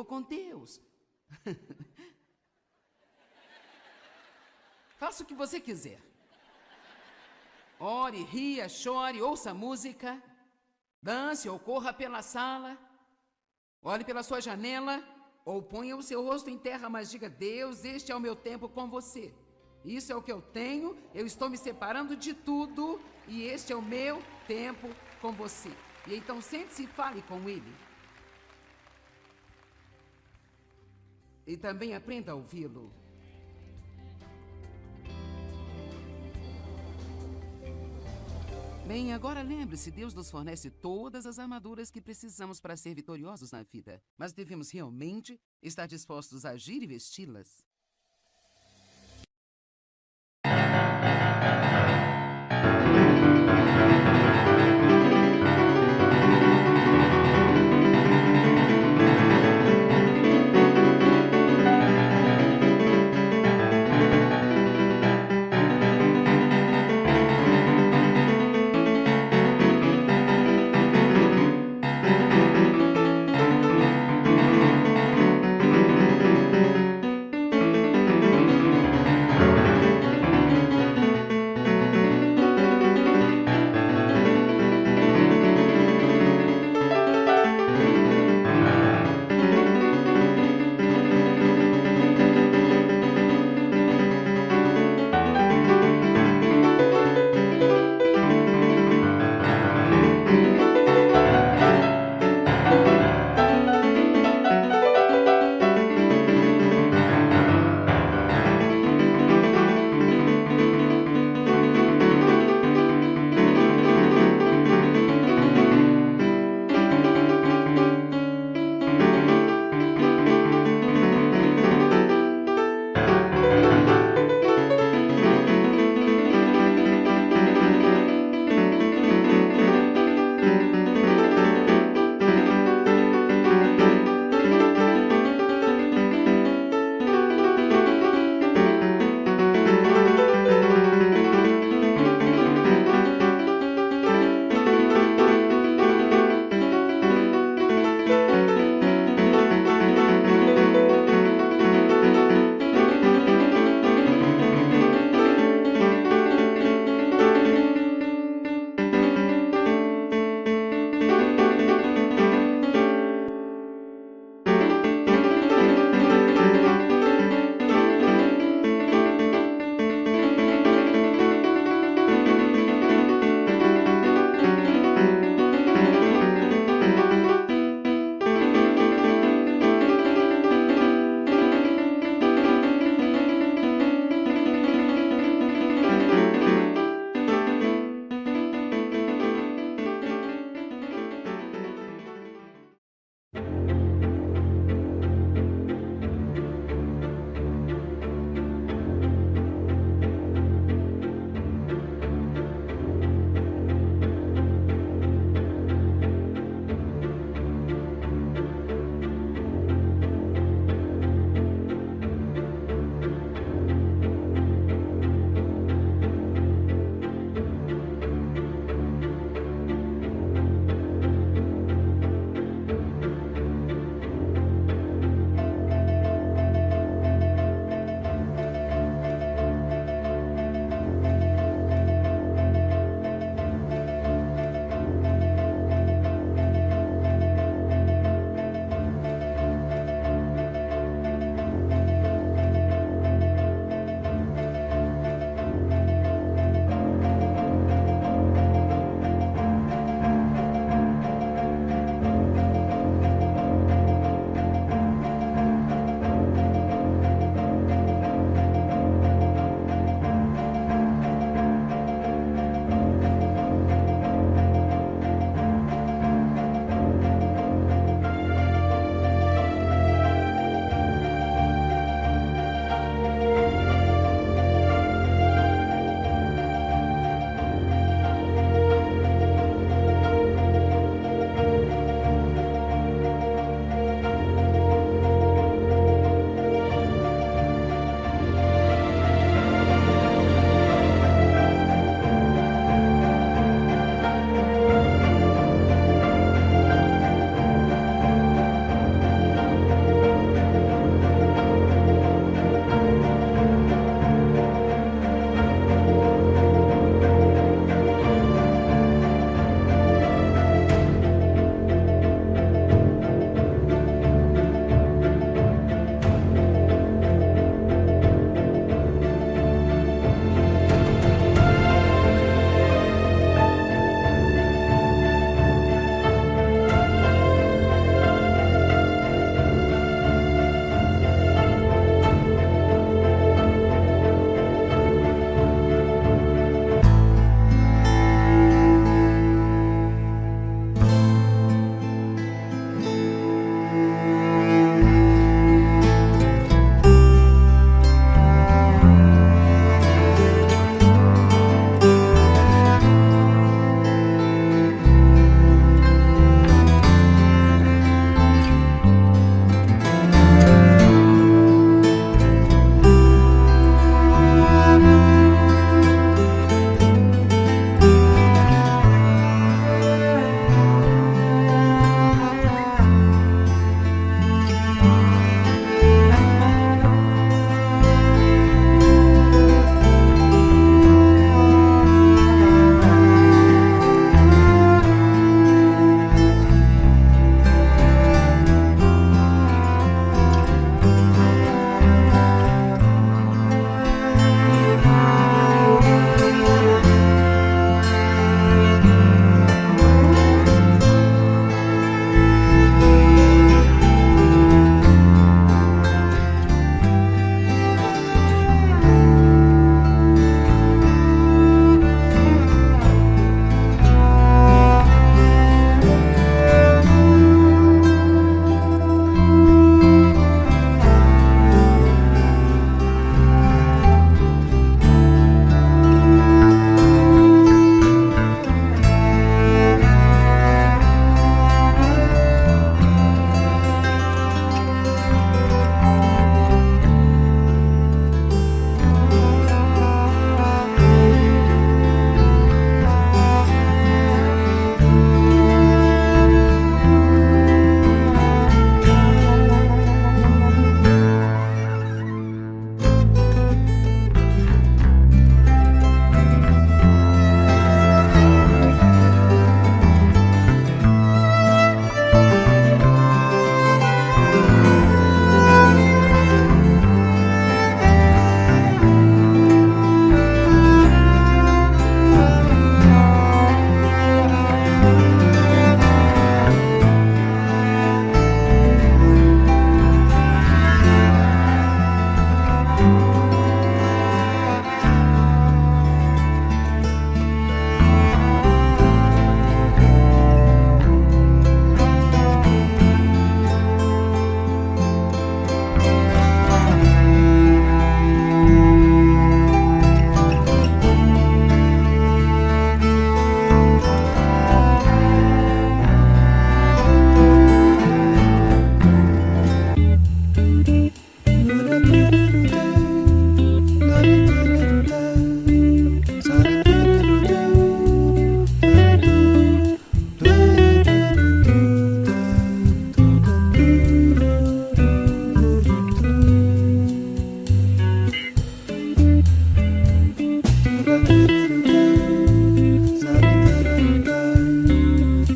Speaker 1: Com Deus. Faça o que você quiser. Ore, ria, chore, ouça música, dance ou corra pela sala, olhe pela sua janela ou ponha o seu rosto em terra, mas diga: Deus, este é o meu tempo com você. Isso é o que eu tenho, eu estou me separando de tudo e este é o meu tempo com você. E então sente-se e fale com Ele. E também aprenda a ouvi-lo. Bem, agora lembre-se, Deus nos fornece todas as armaduras que precisamos para ser vitoriosos na vida, mas devemos realmente estar dispostos a agir e vesti-las.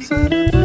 Speaker 2: Sarabá.